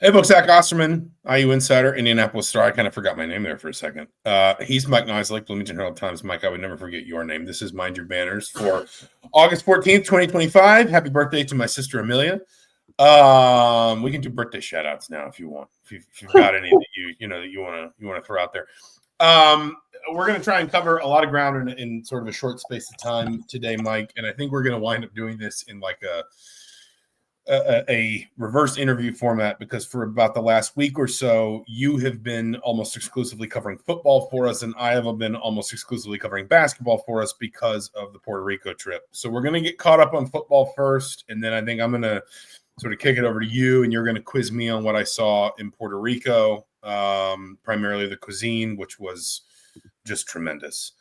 Hey, folks, Zach Osterman, IU Insider, Indianapolis Star. I kind of forgot my name there for a second. He's Mike Niziolek, Bloomington Herald Times. Mike, I would never forget your name. This is Mind Your Banners for August 14th, 2025. Happy birthday to my sister, Amelia. We can do birthday shout-outs now if you want. If you've got any that you want to throw out there. We're going to try and cover a lot of ground in sort of a short space of time today, Mike, and I think we're going to wind up doing this in like a reverse interview format, because for about the last week or so, you have been almost exclusively covering football for us, and I have been almost exclusively covering basketball for us because of the Puerto Rico trip. So we're going to get caught up on football first, and then I think I'm going to sort of kick it over to you, and you're going to quiz me on what I saw in Puerto Rico, primarily the cuisine, which was just tremendous.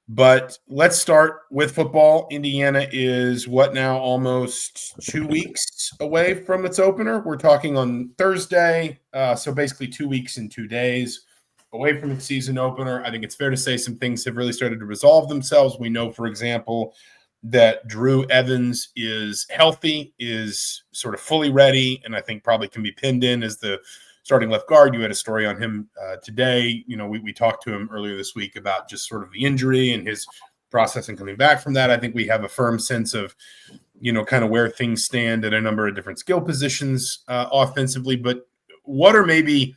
But let's start with football. Indiana is almost 2 weeks away from its opener. We're talking on Thursday, so basically 2 weeks and 2 days away from its season opener. I think it's fair to say some things have really started to resolve themselves. We know, for example, that Drew Evans is healthy, is sort of fully ready, and I think probably can be pinned in as the starting left guard. You had a story on him today. We talked to him earlier this week about just sort of the injury and his process and coming back from that. I think we have a firm sense of, kind of where things stand at a number of different skill positions offensively. But what are maybe,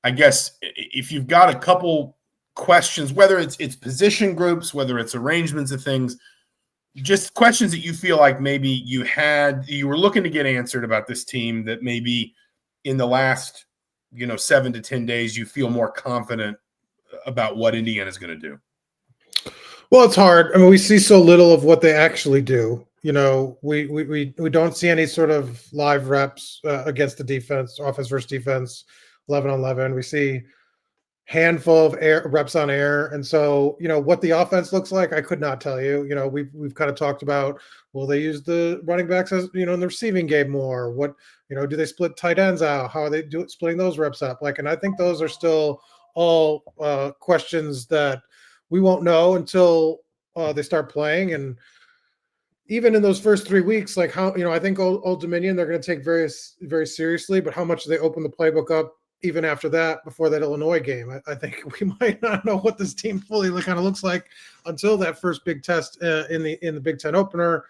I guess, if you've got a couple questions, whether it's position groups, whether it's arrangements of things, just questions that you feel like maybe you were looking to get answered about this team that maybe in the last, 7 to 10 days, you feel more confident about what Indiana is going to do? Well, it's hard. I mean, we see so little of what they actually do. We don't see any sort of live reps against the defense, offense versus defense, 11 on 11. We see handful of reps on air. And so, what the offense looks like, I could not tell you. We've kind of talked about, will they use the running backs as, in the receiving game more? What, do they split tight ends out? How are they splitting those reps up? And I think those are still all questions that we won't know until they start playing. And even in those first 3 weeks, how, I think Old Dominion, they're going to take very, very seriously, but how much do they open the playbook up even after that, before that Illinois game? I think we might not know what this team fully kind of looks like until that first big test in the Big Ten opener.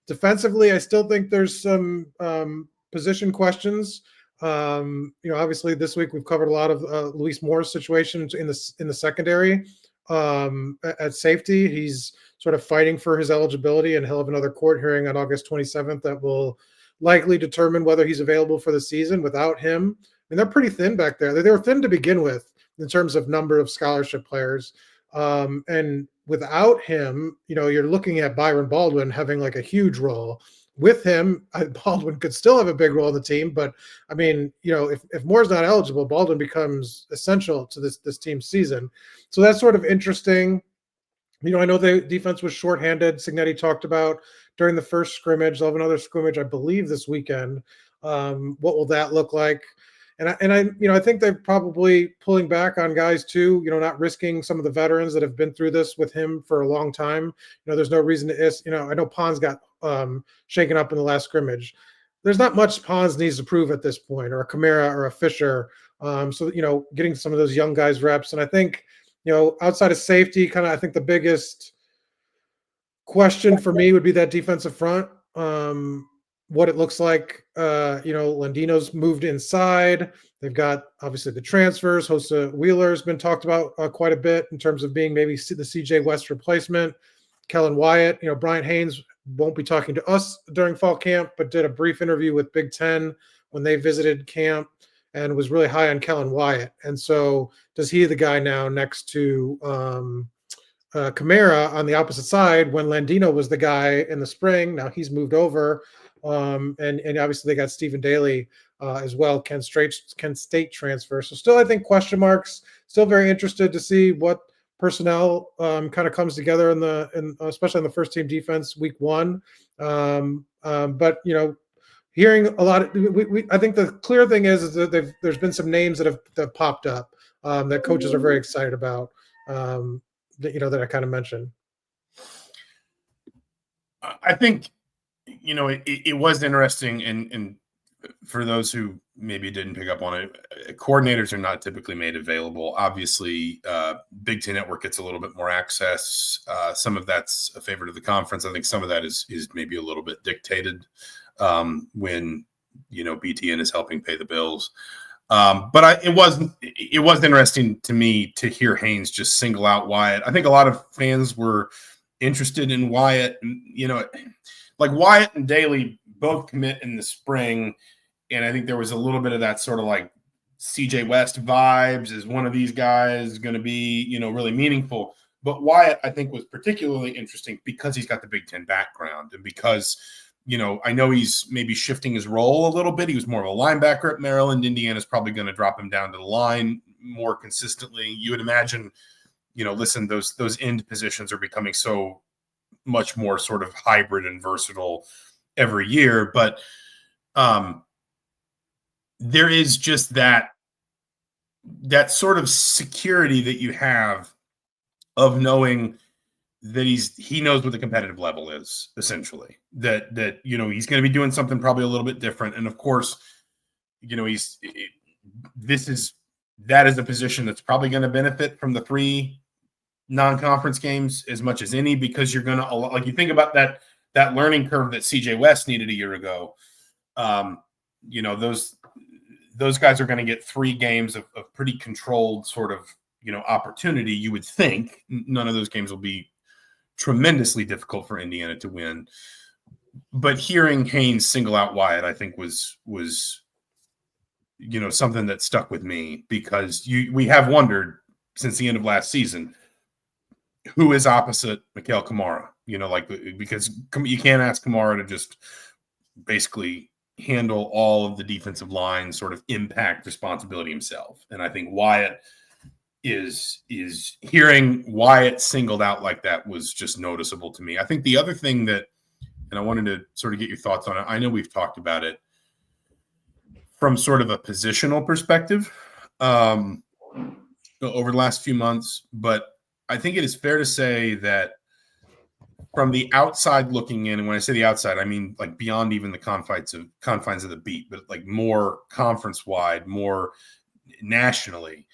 Defensively, I still think there's some position questions. Obviously this week we've covered a lot of Luis Moore's situations in the secondary. At safety, he's sort of fighting for his eligibility, and he'll have another court hearing on August 27th that will likely determine whether he's available for the season. Without him, they're pretty thin back there. They were thin to begin with in terms of number of scholarship players. And without him, you're looking at Byron Baldwin having a huge role. With him, Baldwin could still have a big role in the team, but I mean, if Moore's not eligible, Baldwin becomes essential to this team's season. So that's sort of interesting. I know the defense was shorthanded. Signetti talked about during the first scrimmage. They'll have another scrimmage, I believe, this weekend. What will that look like? And I think they're probably pulling back on guys too, not risking some of the veterans that have been through this with him for a long time. There's no reason to, I know Pons got shaken up in the last scrimmage. There's not much Pons needs to prove at this point, or a Kamara or a Fisher. So, getting some of those young guys reps. And I think, outside of safety, I think the biggest question for me would be that defensive front. What it looks like, Landino's moved inside. They've got obviously the transfers. Hosta Wheeler's been talked about quite a bit in terms of being maybe the CJ West replacement. Kellen Wyatt, Brian Haynes won't be talking to us during fall camp, but did a brief interview with Big Ten when they visited camp and was really high on Kellen Wyatt. And so does he the guy now next to Kamara on the opposite side when Landino was the guy in the spring? Now he's moved over. And obviously they got Stephen Daly as well, Kent State transfer. So still, I think question marks. Still very interested to see what personnel kind of comes together especially in the first team defense week one. But hearing a lot of, I think the clear thing is that there's been some names that have popped up that coaches are very excited about. That I kind of mentioned. I think. It was interesting, and for those who maybe didn't pick up on it, coordinators are not typically made available. Obviously, Big Ten Network gets a little bit more access. Some of that's a favor to the conference. I think some of that is maybe a little bit dictated when BTN is helping pay the bills. But it was interesting to me to hear Haynes just single out Wyatt. I think a lot of fans were interested in Wyatt. Like Wyatt and Daly both commit in the spring, and I think there was a little bit of that sort of like CJ West vibes. Is one of these guys going to be really meaningful? But Wyatt, I think, was particularly interesting because he's got the Big Ten background and because I know he's maybe shifting his role a little bit. He was more of a linebacker at Maryland. Indiana's probably going to drop him down to the line more consistently. You would imagine, listen, those end positions are becoming so much more sort of hybrid and versatile every year. But there is just that sort of security that you have of knowing that he knows what the competitive level is, essentially, that he's going to be doing something probably a little bit different. And of course, that is a position that's probably going to benefit from the 3 non-conference games as much as any, because you're going to, like, you think about that learning curve that CJ West needed a year ago. Those guys are going to get 3 games of pretty controlled sort of, opportunity. You would think none of those games will be tremendously difficult for Indiana to win. But hearing Haynes single out Wyatt, I think was something that stuck with me, because we have wondered since the end of last season who is opposite Mikael Kamara, because you can't ask Kamara to just basically handle all of the defensive line sort of impact responsibility himself. And I think Wyatt is hearing Wyatt singled out like that was just noticeable to me. I think the other thing that, and I wanted to sort of get your thoughts on it, I know we've talked about it from sort of a positional perspective over the last few months, but I think it is fair to say that from the outside looking in, and when I say the outside, I mean like beyond even the confines of the beat, but like more conference wide, more nationally,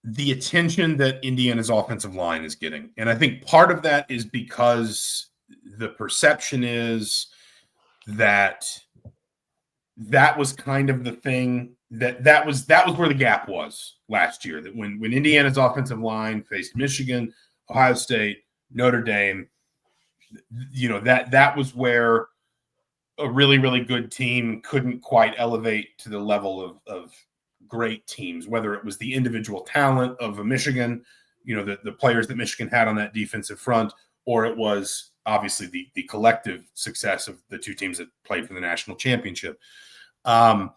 the attention that Indiana's offensive line is getting. And I think part of that is because the perception is that was kind of the thing that was where the gap was last year, that when Indiana's offensive line faced Michigan, Ohio State, Notre Dame, that was where a really, really good team couldn't quite elevate to the level of great teams, whether it was the individual talent of a Michigan, the players that Michigan had on that defensive front, or it was obviously the collective success of the 2 teams that played for the national championship. I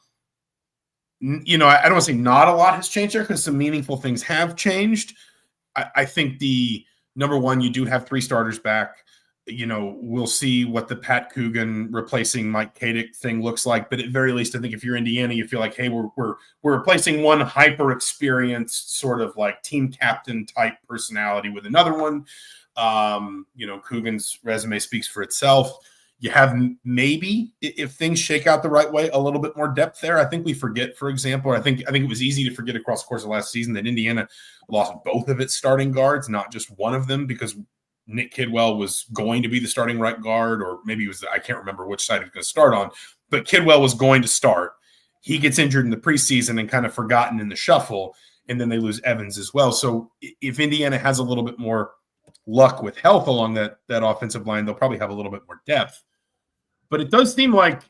don't want to say not a lot has changed there, because some meaningful things have changed. I think the number one, you do have 3 starters back. We'll see what the Pat Coogan replacing Mike Kadick thing looks like. But at very least, I think if you're Indiana, you feel like, hey, we're replacing one hyper experienced sort of like team captain type personality with another one. Coogan's resume speaks for itself. You have maybe, if things shake out the right way, a little bit more depth there. I think we forget, for example, I think it was easy to forget across the course of last season that Indiana lost both of its starting guards, not just one of them, because Nick Kidwell was going to be the starting right guard, or maybe it was, I can't remember which side he was going to start on, but Kidwell was going to start. He gets injured in the preseason and kind of forgotten in the shuffle, and then they lose Evans as well. So if Indiana has a little bit more luck with health along that offensive line, they'll probably have a little bit more depth. But it does seem like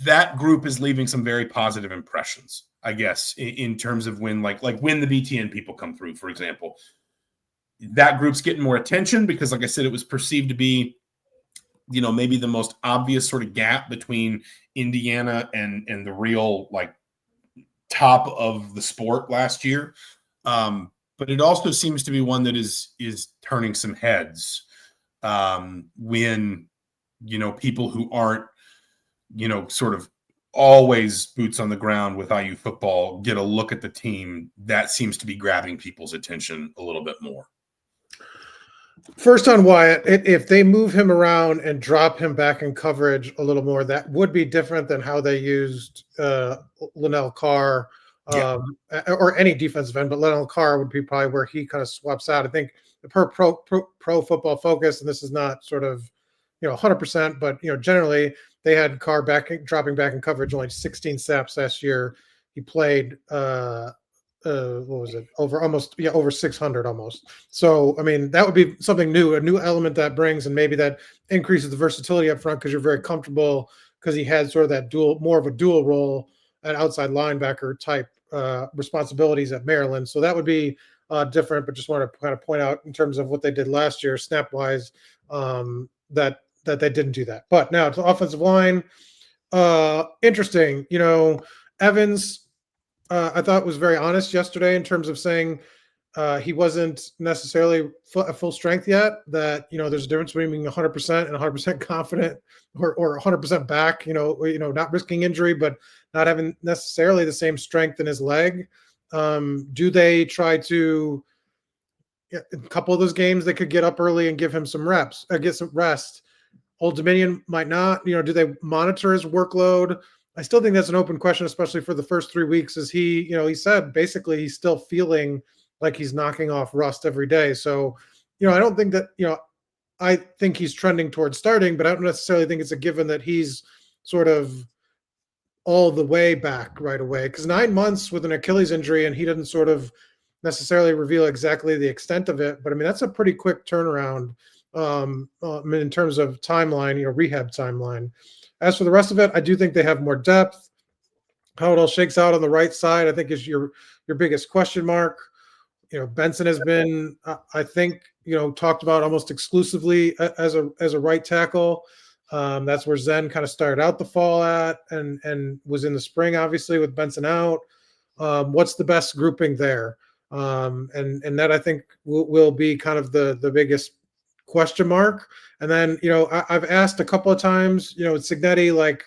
that group is leaving some very positive impressions, I guess, in terms of when, like when the BTN people come through, for example. That group's getting more attention because, like I said, it was perceived to be, maybe the most obvious sort of gap between Indiana and the real, like, top of the sport last year. But it also seems to be one that is turning some heads when, people who aren't, sort of always boots on the ground with IU football get a look at the team. That seems to be grabbing people's attention a little bit more. First on Wyatt, if they move him around and drop him back in coverage a little more, that would be different than how they used Linnell Carr or any defensive end, but Linnell Carr would be probably where he kind of swaps out. I think per pro football focus, and this is not sort of 100%, but generally they had Carr dropping back in coverage only 16 snaps last year. He played what was it, over 600 almost. So I mean, that would be something new, a new element that brings, and maybe that increases the versatility up front because you're very comfortable, because he had sort of that more of a dual role at outside linebacker type responsibilities at Maryland. So that would be different, but just wanted to kind of point out in terms of what they did last year snap wise, that they didn't do that. But now to offensive line, interesting. Evans, I thought was very honest yesterday in terms of saying he wasn't necessarily at full strength yet, that there's a difference between being 100% and 100% confident, or 100% back, not risking injury but not having necessarily the same strength in his leg. Do they try to, a couple of those games they could get up early and give him some reps, get some rest? Old Dominion might not. Do they monitor his workload? I still think that's an open question, especially for the first 3 weeks. Is he, he said basically he's still feeling like he's knocking off rust every day. So, I don't think that, I think he's trending towards starting, but I don't necessarily think it's a given that he's sort of all the way back right away. Because 9 months with an Achilles injury, and he didn't sort of necessarily reveal exactly the extent of it. But I mean, that's a pretty quick turnaround in terms of timeline, rehab timeline. As for the rest of it, I do think they have more depth. How it all shakes out on the right side, I think, is your biggest question mark. Benson has been, I think, talked about almost exclusively as a right tackle. That's where Zen kind of started out the fall at, and was in the spring, obviously, with Benson out. What's the best grouping there? And that, I think, will be kind of the biggest question mark. And then, I've asked a couple of times, Cignetti, like,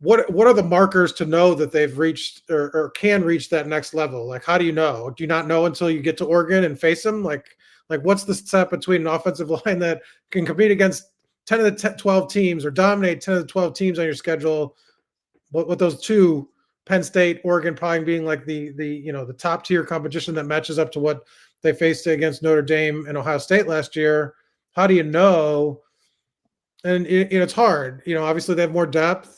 what are the markers to know that they've reached or can reach that next level? Like, how do you know? Do you not know until you get to Oregon and face them? Like what's the step between an offensive line that can compete against 10 of the 12 teams, or dominate 10 of the 12 teams on your schedule? What those two, Penn State, Oregon, probably being like the top tier competition that matches up to what they faced against Notre Dame and Ohio State last year. How do you know? And it's hard. Obviously they have more depth.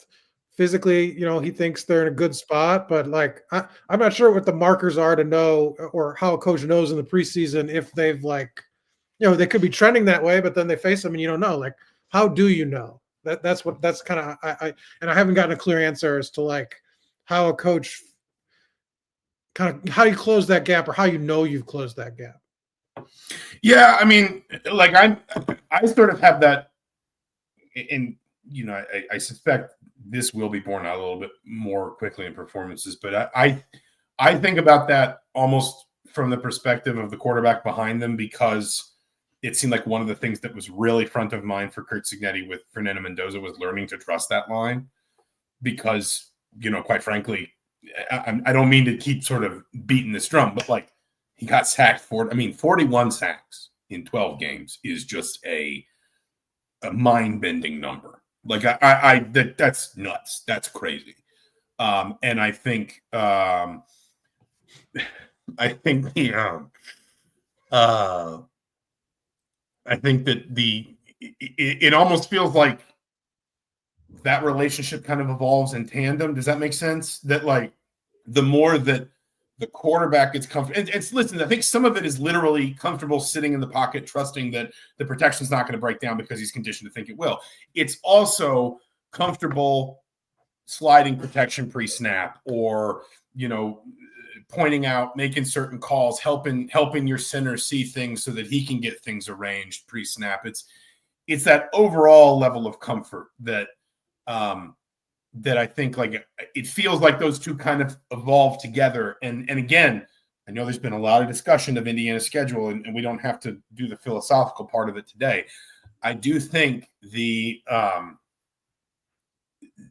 Physically, he thinks they're in a good spot, but like I'm not sure what the markers are to know, or how a coach knows in the preseason if they've they could be trending that way, but then they face them and you don't know. Like, how do you know? That's kind of I haven't gotten a clear answer as to like how a coach kind of, how you close that gap, or how you've closed that gap. Yeah, I mean, like I sort of have that in, I suspect this will be borne out a little bit more quickly in performances, but I think about that almost from the perspective of the quarterback behind them, because it seemed like one of the things that was really front of mind for Curt Cignetti with Fernando Mendoza was learning to trust that line, because, quite frankly, I don't mean to keep sort of beating this drum, but like, he got sacked 41 sacks in 12 games is just a mind-bending number. Like that's nuts. That's crazy. And I think I think that it almost feels like that relationship kind of evolves in tandem. Does that make sense? That like the more that the quarterback gets comfortable, it's listen, I think some of it is literally comfortable sitting in the pocket, trusting that the protection's not going to break down because he's conditioned to think it will. It's also comfortable sliding protection pre-snap, or, pointing out, making certain calls, helping your center see things so that he can get things arranged pre-snap. It's that overall level of comfort that that I think, like, it feels like those two kind of evolve together. And again, I know there's been a lot of discussion of Indiana's schedule, and we don't have to do the philosophical part of it today. I do think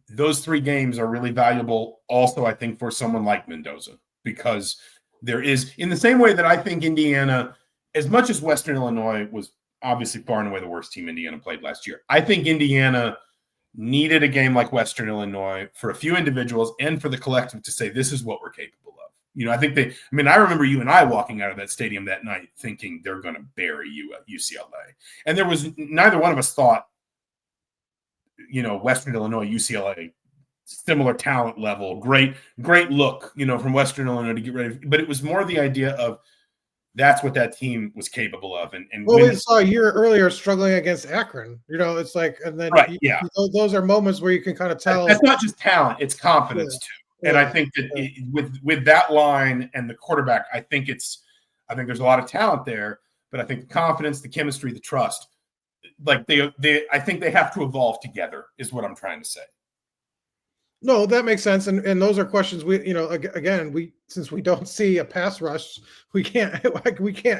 those 3 games are really valuable also, I think, for someone like Mendoza, because there is, in the same way that I think Indiana as much as Western Illinois was obviously far and away the worst team Indiana played last year, I think Indiana needed a game like Western Illinois for a few individuals and for the collective to say, this is what we're capable of. I remember you and I walking out of that stadium that night thinking they're going to bury you at UCLA. And there was neither one of us thought, Western Illinois, UCLA, similar talent level, great look, from Western Illinois to get ready. But it was more the idea of that's what that team was capable of. And we saw a year earlier struggling against Akron. It's like, and then right, those are moments where you can kind of tell. That's not just talent; it's confidence too. And I think that with that line and the quarterback, I think there's a lot of talent there, but I think the confidence, the chemistry, the trust, like I think they have to evolve together is what I'm trying to say. No, that makes sense. And those are questions since we don't see a pass rush, we can't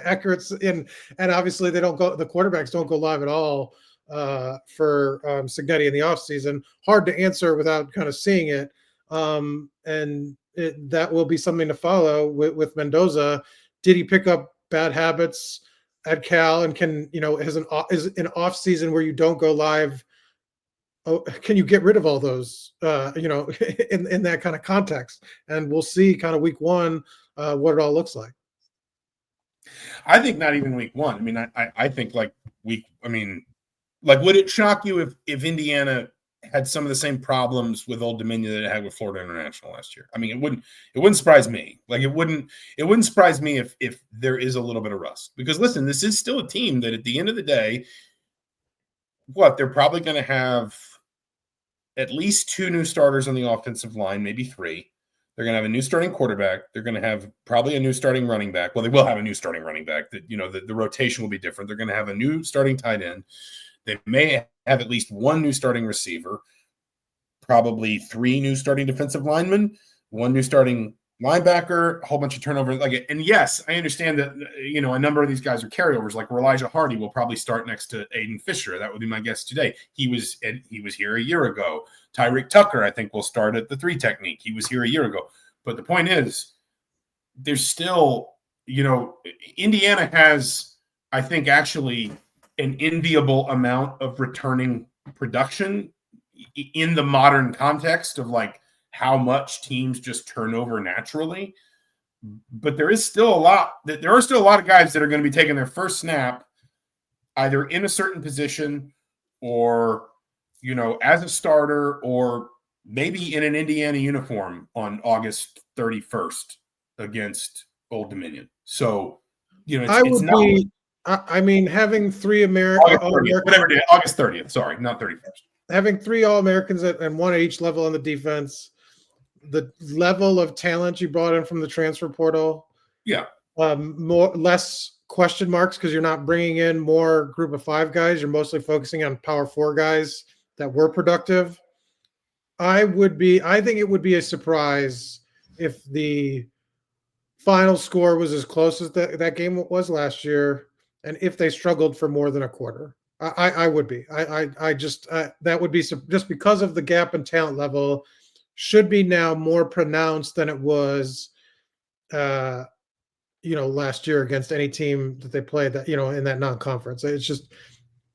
accurate and obviously the quarterbacks don't go live at all for Cignetti in the offseason. Hard to answer without kind of seeing it. That will be something to follow with Mendoza. Did he pick up bad habits at Cal and can, is an off season where you don't go live? Oh, can you get rid of all those, in that kind of context? And we'll see kind of week one, what it all looks like. I think not even week one. I think would it shock you if Indiana had some of the same problems with Old Dominion that it had with Florida International last year? It wouldn't surprise me. It wouldn't surprise me if there is a little bit of rust, because listen, this is still a team that at the end of the day, they're probably going to have at least 2 new starters on the offensive line, maybe 3. They're going to have a new starting quarterback. They're going to have probably a new starting running back. Well, they will have a new starting running back. That the rotation will be different. They're going to have a new starting tight end. They may have at least 1 new starting receiver, probably 3 new starting defensive linemen, 1 new starting linebacker, a whole bunch of turnover. And yes, I understand that a number of these guys are carryovers. Like Elijah Hardy will probably start next to Aiden Fisher. That would be my guess today. He was here a year ago. Tyreek Tucker, I think, will start at the 3 technique. He was here a year ago. But the point is, there's still, Indiana has, I think, actually an enviable amount of returning production in the modern context of how much teams just turn over naturally. But there are still a lot of guys that are going to be taking their first snap either in a certain position or, as a starter, or maybe in an Indiana uniform on August 31st against Old Dominion. So, having 3 American August 30th, sorry, not 31st. Having 3 All-Americans and 1 at each level on the defense, the level of talent you brought in from the transfer portal, less question marks because you're not bringing in more group of 5 guys. You're mostly focusing on power 4 guys that were productive. I think it would be a surprise if the final score was as close as that game was last year, and if they struggled for more than a quarter. I would be. That would be just because of the gap in talent level should be now more pronounced than it was, last year against any team that they played that, in that non-conference. It's just,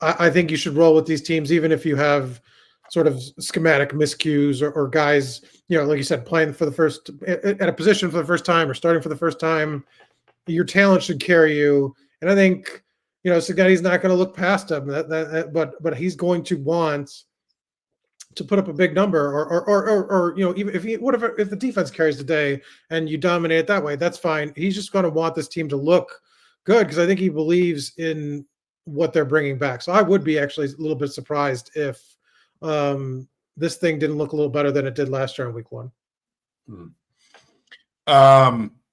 I think you should roll with these teams, even if you have sort of schematic miscues or guys, like you said, playing for the first at a position for the first time or starting for the first time. Your talent should carry you. And I think, Cignetti not going to look past him, but he's going to want to put up a big number, or even if the defense carries the day and you dominate it that way, that's fine. He's just going to want this team to look good because I think he believes in what they're bringing back. So I would be actually a little bit surprised if this thing didn't look a little better than it did last year in week 1.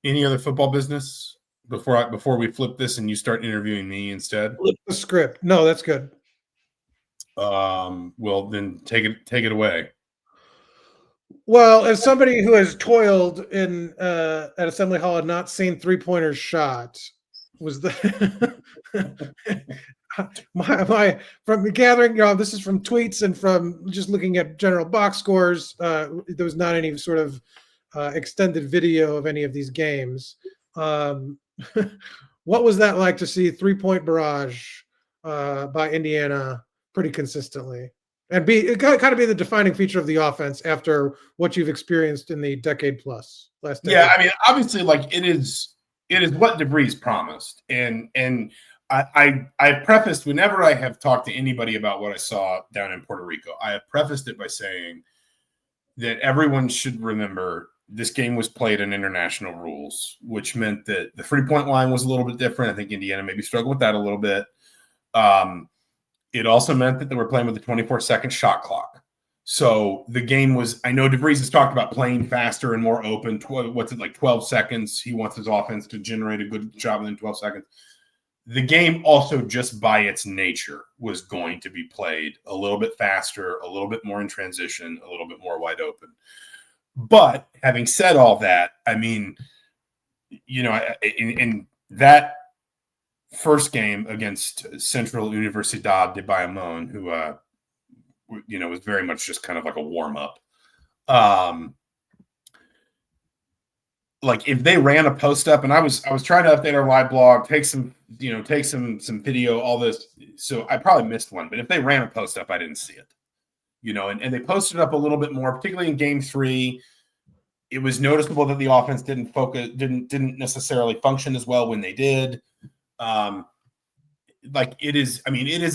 Any other football business before we flip this and you start interviewing me instead? Flip the script. No, that's good. Well, then take it away. Well, as somebody who has toiled in at Assembly Hall and not seen 3-pointers shot, was the my from gathering, this is from tweets and from just looking at general box scores. There was not any sort of extended video of any of these games. What was that like to see 3-point barrage by Indiana pretty consistently? And it kind of be the defining feature of the offense after what you've experienced in the last decade. Yeah, I mean, obviously, like it is what DeVries promised, and I prefaced whenever I have talked to anybody about what I saw down in Puerto Rico, I have prefaced it by saying that everyone should remember this game was played in international rules, which meant that the 3-point line was a little bit different. I think Indiana maybe struggled with that a little bit. It also meant that they were playing with a 24-second shot clock. So the game was, I know DeVries has talked about playing faster and more open. 12 seconds? He wants his offense to generate a good shot within 12 seconds. The game also, just by its nature, was going to be played a little bit faster, a little bit more in transition, a little bit more wide open. But having said all that, I mean, in that first game against Central Universidad de Bayamón, who was very much just kind of like a warm up. Like if they ran a post up, and I was trying to update our live blog, take some video, all this. So I probably missed one, but if they ran a post up, I didn't see it. And they posted up a little bit more, particularly in game 3. It was noticeable that the offense didn't necessarily function as well when they did. It is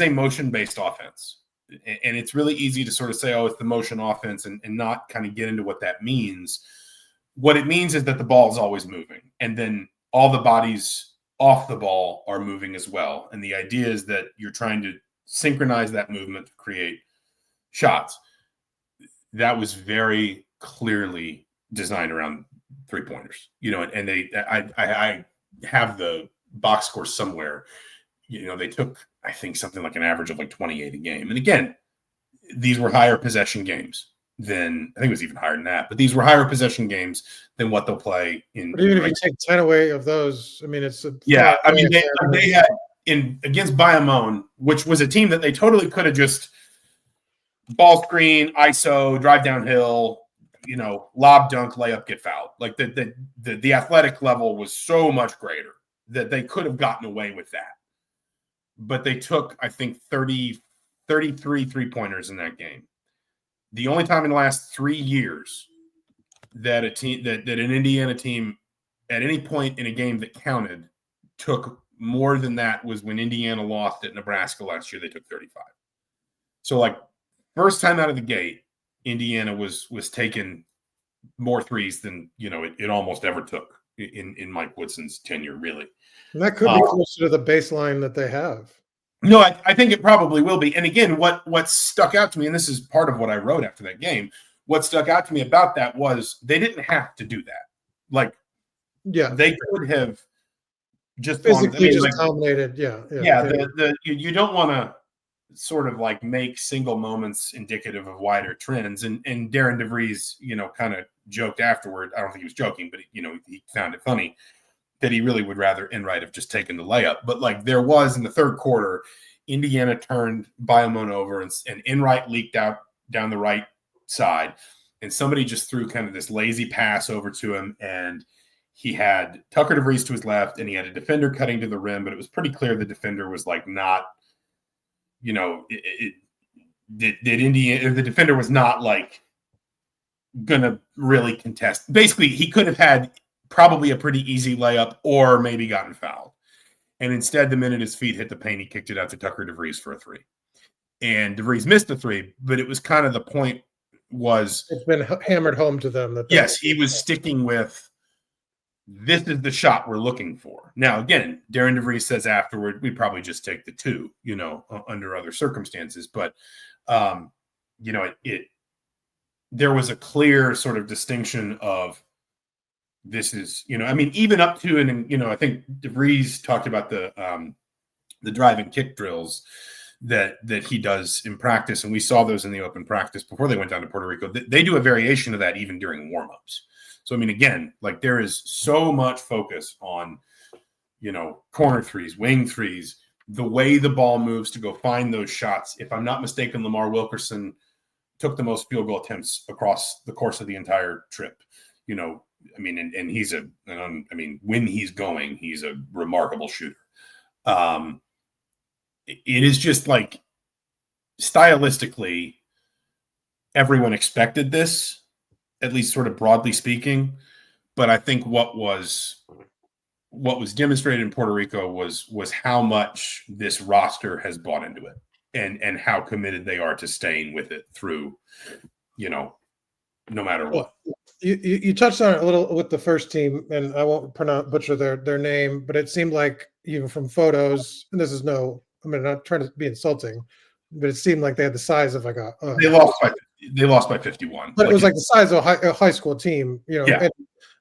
a motion-based offense. And it's really easy to sort of say, oh, it's the motion offense and not kind of get into what that means. What it means is that the ball is always moving, and then all the bodies off the ball are moving as well. And the idea is that you're trying to synchronize that movement to create shots. That was very clearly designed around 3-pointers, and I have the box score somewhere. They took, I think, something like an average of like 28 a game. And again, these were higher possession games than, I think it was even higher than that, but these were higher possession games than what they'll play in. But even if you take 10 away of those, I mean, it's they had against Bayamón, which was a team that they totally could have just ball screen, ISO, drive downhill, lob, dunk, layup, get fouled. Like the athletic level was so much greater that they could have gotten away with that. But they took, I think, 33 3-pointers in that game. The only time in the last 3 years that a team that an Indiana team at any point in a game that counted took more than that was when Indiana lost at Nebraska last year. They took 35. So, like, first time out of the gate, Indiana was taking more threes than it almost ever took in Mike Woodson's tenure, really. And that could be closer to the baseline that they have. No, I think it probably will be. And again, what stuck out to me, and this is part of what I wrote after that game, what stuck out to me about that was they didn't have to do that. Like, yeah, they could have just physically dominated. You don't want to sort of like make single moments indicative of wider trends. And Darian DeVries, kind of joked afterward. I don't think he was joking, but he found it funny that he really would rather Enright have just taken the layup. But like there was in the third quarter, Indiana turned Bayamón over and Enright leaked out down the right side. And somebody just threw kind of this lazy pass over to him. And he had Tucker DeVries to his left and he had a defender cutting to the rim, but it was pretty clear the defender was like not, the defender was not like going to really contest. Basically, he could have had probably a pretty easy layup or maybe gotten fouled. And instead, the minute his feet hit the paint, he kicked it out to Tucker DeVries for a 3. And DeVries missed the 3, but it was kind of the point was... It's been hammered home to them. Yes, he was sticking with, this is the shot we're looking for. Now, again, Darian DeVries says afterward, we'd probably just take the 2, under other circumstances. But, there was a clear sort of distinction of, this is, even up to, and I think DeVries talked about the drive and kick drills that he does in practice, and we saw those in the open practice before they went down to Puerto Rico. They do a variation of that even during warmups. So again, like there is so much focus on, corner threes, wing threes, the way the ball moves to go find those shots. If I'm not mistaken, Lamar Wilkerson took the most field goal attempts across the course of the entire trip. I mean, and he's when he's going, he's a remarkable shooter. It is just like stylistically, everyone expected this, at least sort of broadly speaking. But I think what was demonstrated in Puerto Rico was how much this roster has bought into it, and how committed they are to staying with it through, no matter what. You touched on it a little with the first team, and I won't butcher their name, but it seemed like even from photos, and this is I'm not trying to be insulting, but it seemed like they had the size of like they lost by 51, but it was like the size of a high school team, Yeah.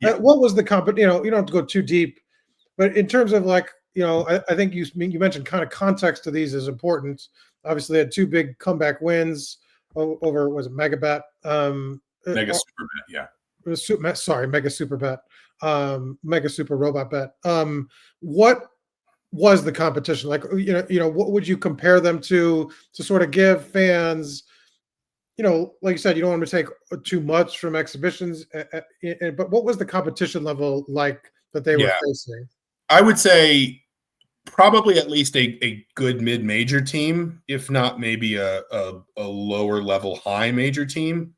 And, what was the you don't have to go too deep, but in terms of like, I think you mentioned kind of context to these is important. Obviously, they had two big comeback wins over, was it Megabet? Mega Super Bet, yeah. Mega Super Bet, Mega Super Robot Bet. What was the competition like? What would you compare them to sort of give fans? Like you said, you don't want to take too much from exhibitions, but what was the competition level like that they were facing? I would say probably at least a good mid-major team, if not maybe a lower level high major team.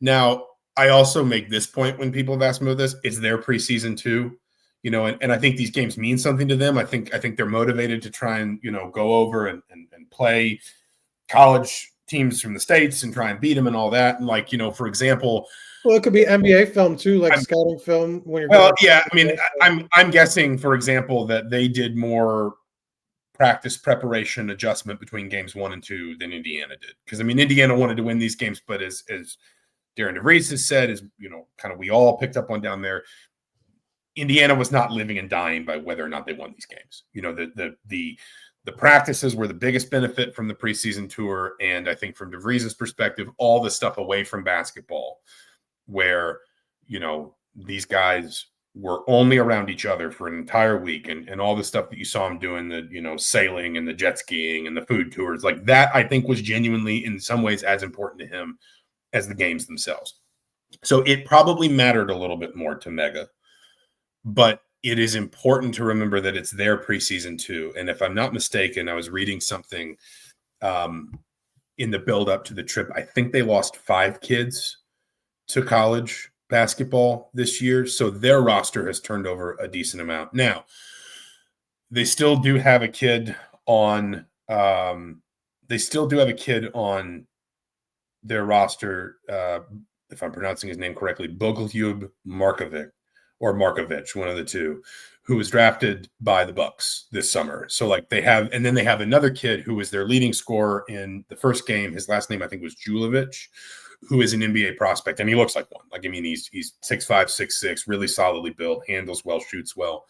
Now, I also make this point when people have asked me about this. It's their preseason too, and I think these games mean something to them. I think they're motivated to try and, go over and play college teams from the States and try and beat them and all that. And for example, well, it could be NBA film too, like scouting film. I'm guessing, for example, that they did more practice preparation adjustment between games 1 and 2 than Indiana did. Because Indiana wanted to win these games, but as Darian DeVries has said, kind of we all picked up on down there, Indiana was not living and dying by whether or not they won these games. The practices were the biggest benefit from the preseason tour. And I think from DeVries' perspective, all the stuff away from basketball where, these guys were only around each other for an entire week, and all the stuff that you saw them doing, the, sailing and the jet skiing and the food tours, like that, I think was genuinely in some ways as important to him as the games themselves. So it probably mattered a little bit more to Mega, but it is important to remember that it's their preseason too. And if I'm not mistaken, I was reading something in the build up to the trip. I think they lost 5 kids to college basketball this year. So their roster has turned over a decent amount. Now, they still do have a kid on their roster, if I'm pronouncing his name correctly, Bogoljub Markovic, one of the two, who was drafted by the Bucks this summer. So they have another kid who was their leading scorer in the first game. His last name, I think, was Julovic, who is an NBA prospect. And he looks like one. He's 6'5", 6'6", really solidly built, handles well, shoots well.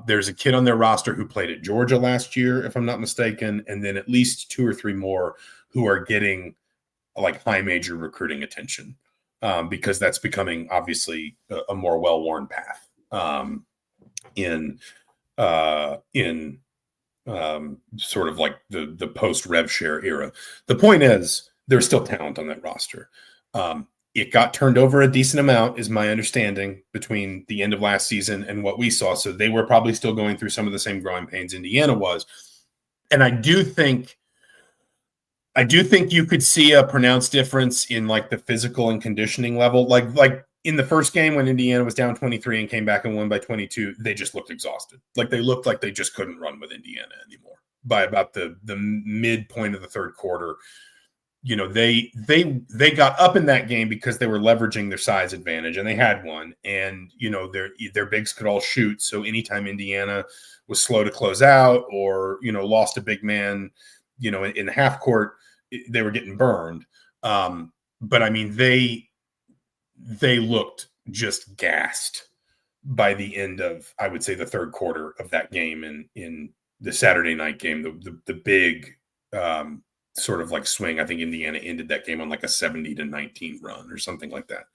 There's a kid on their roster who played at Georgia last year, if I'm not mistaken, and then at least 2 or 3 more who are getting high major recruiting attention, because that's becoming obviously a more well-worn path in sort of like the post rev share era. The point is, there's still talent on that roster. It got turned over a decent amount, is my understanding, between the end of last season and what we saw. So they were probably still going through some of the same growing pains Indiana was. And I do think you could see a pronounced difference in the physical and conditioning level. Like in the first game when Indiana was down 23 and came back and won by 22, they just looked exhausted. They looked like they just couldn't run with Indiana anymore. By about the midpoint of the third quarter, they got up in that game because they were leveraging their size advantage, and they had one. And their bigs could all shoot. So anytime Indiana was slow to close out or lost a big man, in the half court, they were getting burned. But they looked just gassed by the end of, I would say, the third quarter of that game in the Saturday night game, the big sort of swing. I think Indiana ended that game on a 70-19 run or something like that.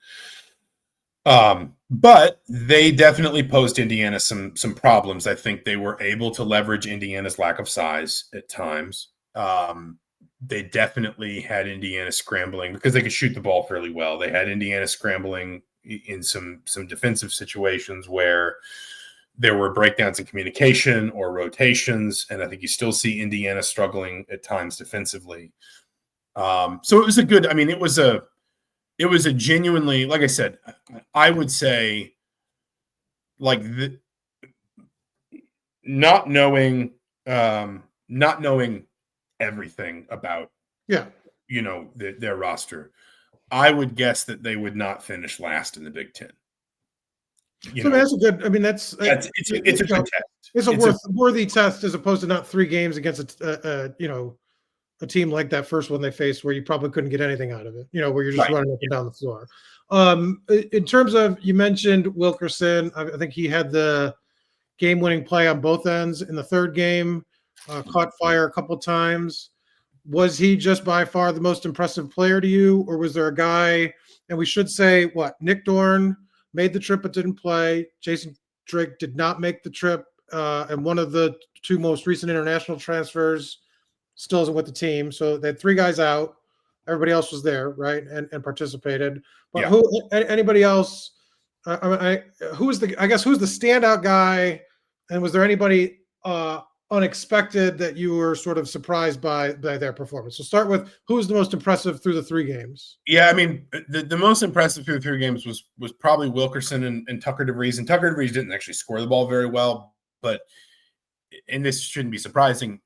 But they definitely posed Indiana some problems. I think they were able to leverage Indiana's lack of size at times. They definitely had Indiana scrambling because they could shoot the ball fairly well. They had Indiana scrambling, in some defensive situations where there were breakdowns in communication or rotations, and I think you still see Indiana struggling at times defensively. So it was a good. I mean, it was a genuinely, like I said, I would say, like not knowing everything about their roster, I would guess that they would not finish last in the Big Ten. That's a good. I mean, it's a good test. It's a worthy test as opposed to not 3 games against a team like that first one they faced where you probably couldn't get anything out of it. Where you're just running up and down the floor. In terms of, you mentioned Wilkerson, I think he had the game-winning play on both ends in the third game. Caught fire a couple times. Was he just by far the most impressive player to you, or was there a guy? And we should say Nick Dorn made the trip but didn't play. Jason Drake did not make the trip, and one of the 2 most recent international transfers still isn't with the team. So they had 3 guys out. Everybody else was there, right, and participated. But anybody else? Who's the standout guy? And was there anybody unexpected that you were sort of surprised by their performance? So start with, who was the most impressive through the 3 games? Yeah, I mean, the most impressive through the 3 games was probably Wilkerson and Tucker DeVries. And Tucker DeVries didn't actually score the ball very well, but, and this shouldn't be surprising,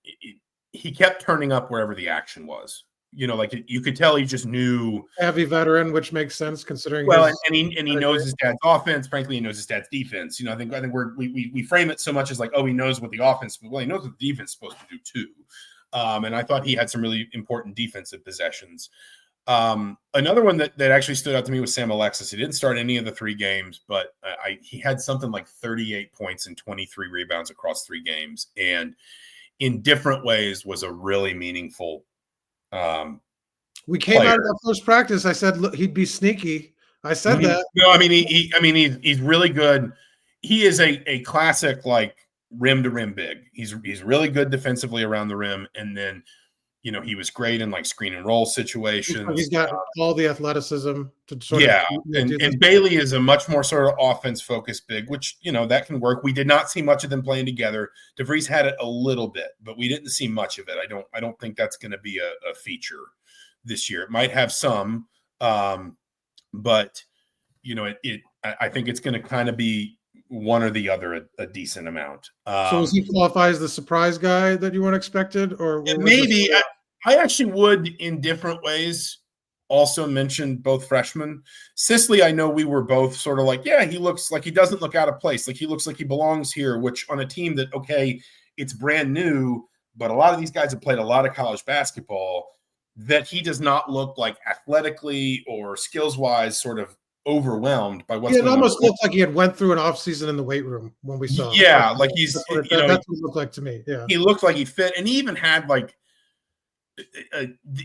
he kept turning up wherever the action was. You could tell he just knew. Heavy veteran, which makes sense considering. Well, and he knows his dad's offense. Frankly, he knows his dad's defense. I think we frame it so much as like, oh, he knows what the offense. Well, he knows what the defense is supposed to do too. And I thought he had some really important defensive possessions. Another one that actually stood out to me was Sam Alexis. He didn't start any of the 3 games, but he had something like 38 points and 23 rebounds across 3 games, and in different ways was a really meaningful. We came out of that first practice. I said, look, he'd be sneaky. I said that. No, I mean, he's really good. He is a classic, like, rim to rim big. He's really good defensively around the rim. And then, he was great in like screen and roll situations. He's got all the athleticism to sort of. And Bailey is a much more sort of offense focused big, which, that can work. We did not see much of them playing together. DeVries had it a little bit, but we didn't see much of it. I don't think that's going to be a feature this year. It might have some, but I think it's going to kind of be one or the other a decent amount. So does he qualify as the surprise guy that you weren't expected, or maybe? I actually would, in different ways, also mention both freshmen. Sisley, I know we were both sort of like, yeah, he looks like he doesn't look out of place. Like he looks like he belongs here, which on a team that, okay, it's brand new, but a lot of these guys have played a lot of college basketball, that he does not look like athletically or skills-wise sort of overwhelmed by what's going on. It almost looked like he had went through an offseason in the weight room when we saw him. Yeah, like he's that's what it looked like to me. Yeah. He looked like he fit, and he even had like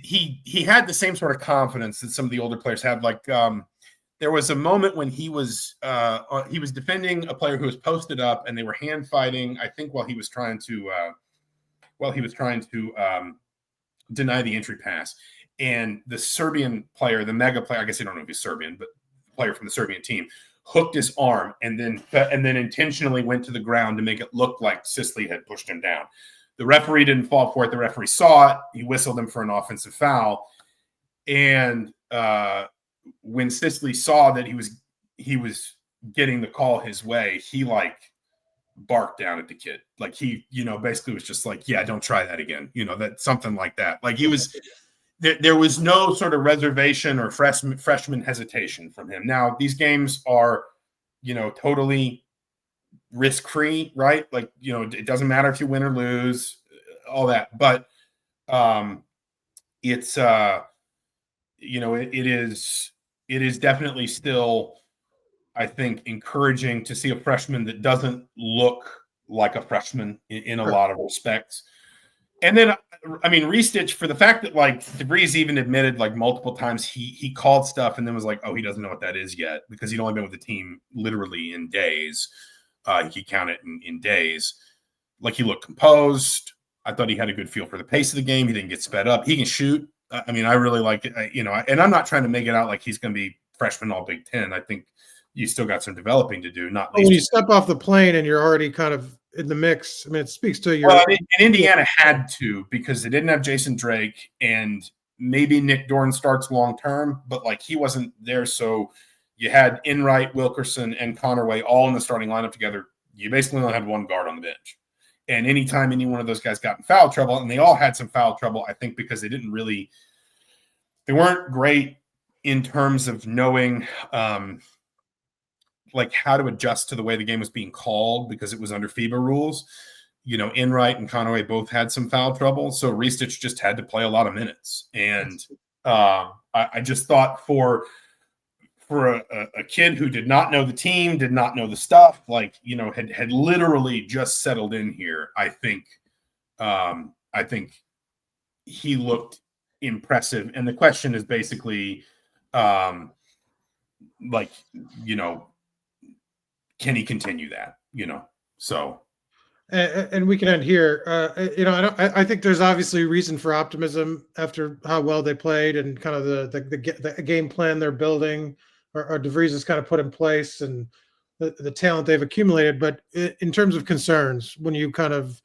he had the same sort of confidence that some of the older players have. Like there was a moment when he was defending a player who was posted up, and they were hand fighting, I think, while he was trying to deny the entry pass. And the Serbian player, the mega player, I guess I don't know if he's Serbian, but the player from the Serbian team, hooked his arm and then intentionally went to the ground to make it look like Sisley had pushed him down. The referee didn't fall for it. The referee saw it. He whistled him for an offensive foul. And when Sisley saw that he was getting the call his way, he like barked down at the kid. Like he, basically was just like, yeah, don't try that again. That something like that. Like he was, there was no sort of reservation or freshman hesitation from him. Now these games are, totally risk-free, right? Like, it doesn't matter if you win or lose, all that. But it's, it is definitely still, I think, encouraging to see a freshman that doesn't look like a freshman in a lot of respects. And then, I mean, Ristich, for the fact that like DeVries even admitted like multiple times he called stuff and then was like, oh, he doesn't know what that is yet because he'd only been with the team literally in days. He counted in days. Like he looked composed. I thought he had a good feel for the pace of the game. He didn't get sped up. He can shoot. I mean, I really like it, and I'm not trying to make it out like he's going to be freshman all Big Ten. I think you still got some developing to do. Not But when you least step off the plane and you're already kind of in the mix, I mean, it speaks to your. well, and Indiana had to because they didn't have Jason Drake, and maybe Nick Dorn starts long term, but like he wasn't there, so you had Enright, Wilkerson, and Connerway all in the starting lineup together. You basically only had one guard on the bench. And anytime any one of those guys got in foul trouble, and they all had some foul trouble, I think because they weren't great in terms of knowing like how to adjust to the way the game was being called because it was under FIBA rules. You know, Enright and Conway both had some foul trouble, so Ristich just had to play a lot of minutes. And I just thought for a kid who did not know the team, did not know the stuff, like, you know, had literally just settled in here, I think he looked impressive. And the question is basically, like, you know, can he continue that? You know, so. And we can end here. You know, I think there's obviously reason for optimism after how well they played and kind of the game plan they're building, or DeVries has kind of put in place, and the talent they've accumulated. But in terms of concerns, when you kind of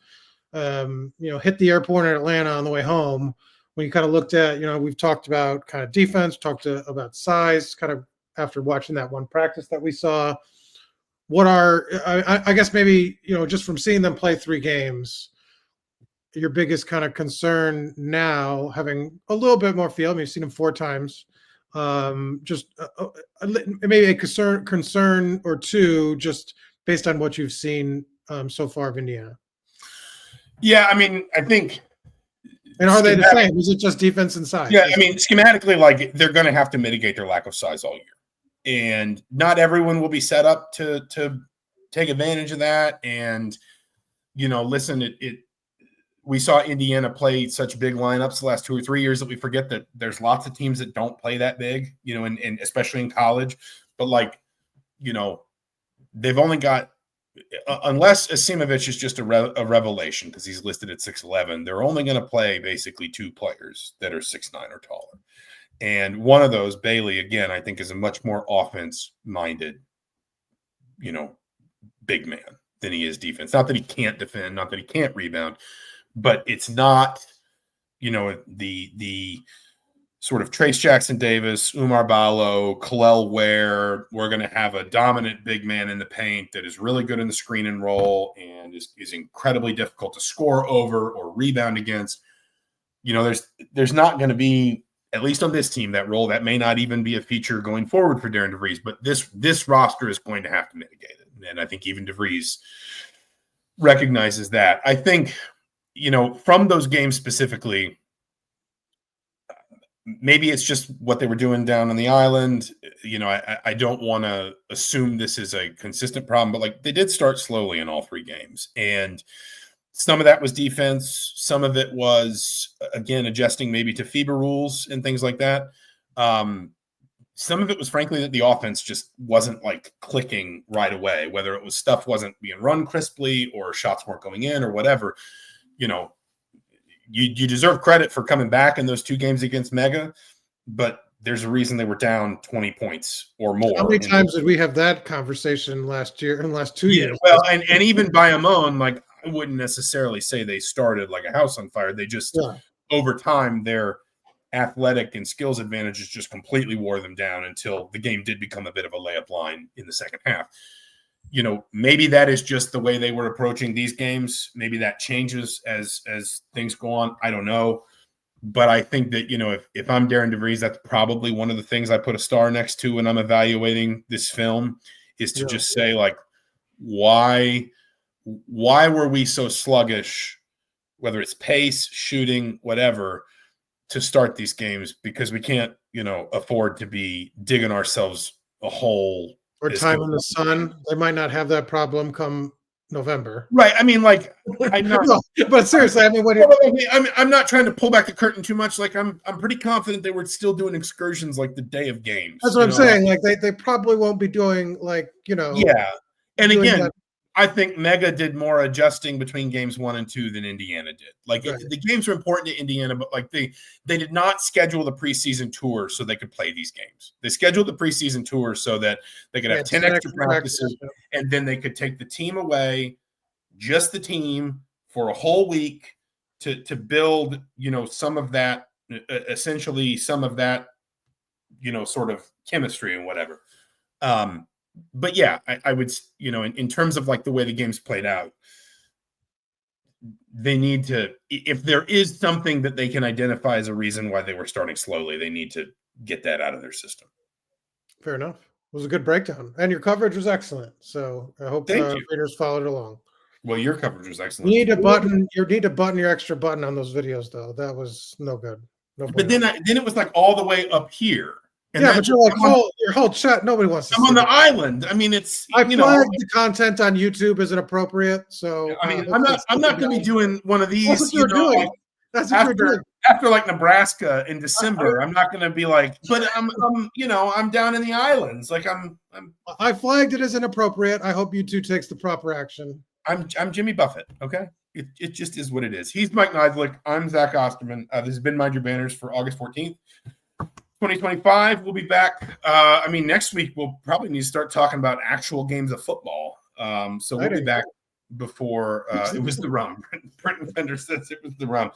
you know, hit the airport in Atlanta on the way home, when you kind of looked at, you know, we've talked about kind of defense, about size, kind of after watching that one practice that we saw. What are, I guess maybe, you know, just from seeing them play 3 games, your biggest kind of concern now, having a little bit more feel? I mean, you've seen them 4 times. Just maybe a concern or two, just based on what you've seen so far of Indiana. Yeah, I mean, I think. And are they the same? Is it just defense and size? Yeah, I mean, schematically, like, they're going to have to mitigate their lack of size all year. And not everyone will be set up to take advantage of that. And, you know, listen, we saw Indiana play such big lineups the last 2 or 3 years that we forget that there's lots of teams that don't play that big, you know, and especially in college. But, like, you know, they've only got unless Asimovich is just a revelation because he's listed at 6'11", they're only going to play basically 2 players that are 6'9" or taller. And one of those, Bailey, again, I think is a much more offense-minded, you know, big man than he is defense. Not that he can't defend, not that he can't rebound, but it's not, you know, the sort of Trace Jackson Davis, Umar Ballo, Kalel Ware. We're going to have a dominant big man in the paint that is really good in the screen and roll and is incredibly difficult to score over or rebound against. You know, there's not going to be, at least on this team, that role. That may not even be a feature going forward for Darian DeVries, but this roster is going to have to mitigate it. And I think even DeVries recognizes that. I think, you know, from those games specifically, maybe it's just what they were doing down on the island. You know, I don't want to assume this is a consistent problem, but like they did start slowly in all 3 games. And some of that was defense. Some of it was, again, adjusting maybe to FIBA rules and things like that. Some of it was, frankly, that the offense just wasn't like clicking right away, whether it was stuff wasn't being run crisply or shots weren't going in or whatever. You know, you deserve credit for coming back in those 2 games against Mega, but there's a reason they were down 20 points or more. How many times did we have that conversation last year, in the last 2 years? Well, and even by Amon, like, I wouldn't necessarily say they started like a house on fire. They just, over time, their athletic and skills advantages just completely wore them down until the game did become a bit of a layup line in the second half. You know, maybe that is just the way they were approaching these games. Maybe that changes as things go on. I don't know. But I think that, you know, if I'm Darian DeVries, that's probably one of the things I put a star next to when I'm evaluating this film is to just say, like, why were we so sluggish, whether it's pace, shooting, whatever, to start these games? Because we can't, you know, afford to be digging ourselves a hole. Or time in the sun. They might not have that problem come November. Right. I mean, like, I'm not. No, but seriously, I mean, I'm not trying to pull back the curtain too much. Like, I'm pretty confident they were still doing excursions like the day of games. That's what I'm saying. Like, they probably won't be doing, like, you know. Yeah. And again, I think Mega did more adjusting between games 1 and 2 than Indiana did. Like Right. the games are important to Indiana, but like they did not schedule the preseason tour so they could play these games. They scheduled the preseason tour so that they could have 10 extra practices, and then they could take the team away, just the team, for a whole week to build, some of that, essentially some of that, sort of chemistry and whatever. But yeah, I would, in terms of like the way the game's played out, they need to, if there is something that they can identify as a reason why they were starting slowly, they need to get that out of their system. Fair enough. It was a good breakdown, and your coverage was excellent. So I hope readers followed along. Well, your coverage was excellent. You need to button your extra button on those videos, though. That was no good. But then it was like all the way up here. And but you're like, your whole chat, nobody wants to see I'm on the island. I mean, it's, I flagged the content on YouTube isn't appropriate. So I mean, I'm not going to be doing one of these. That's what you're doing. That's what you're doing. After like Nebraska in December, I'm not going to be like, but I'm down in the islands. Like I flagged it as inappropriate. I hope YouTube takes the proper action. I'm Jimmy Buffett. Okay. It just is what it is. He's Mike Niziolek. I'm Zach Osterman. This has been Mind Your Banners for August 14th. 2025, we'll be back. Next week we'll probably need to start talking about actual games of football. So we'll be back before it was the rum. Brenton Fender says it was the rum.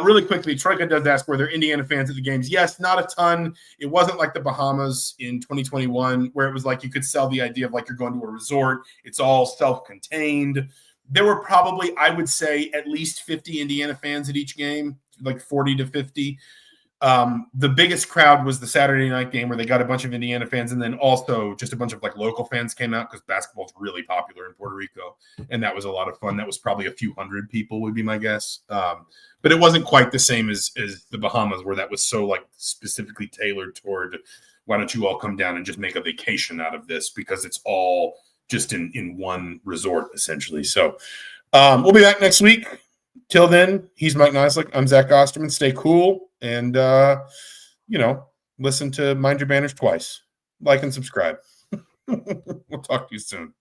Really quickly, Troika does ask, were there Indiana fans at the games? Yes, not a ton. It wasn't like the Bahamas in 2021 where it was like you could sell the idea of like you're going to a resort. It's all self-contained. There were probably, I would say, at least 50 Indiana fans at each game, like 40 to 50. The biggest crowd was the Saturday night game where they got a bunch of Indiana fans, and then also just a bunch of like local fans came out because basketball is really popular in Puerto Rico, and that was a lot of fun. That was probably a few hundred people would be my guess. But it wasn't quite the same as the Bahamas, where that was so like specifically tailored toward why don't you all come down and just make a vacation out of this, because it's all just in one resort essentially. So we'll be back next week. Till then, he's Mike Niziolek. I'm Zach Osterman. Stay cool and, listen to Mind Your Banners twice. Like and subscribe. We'll talk to you soon.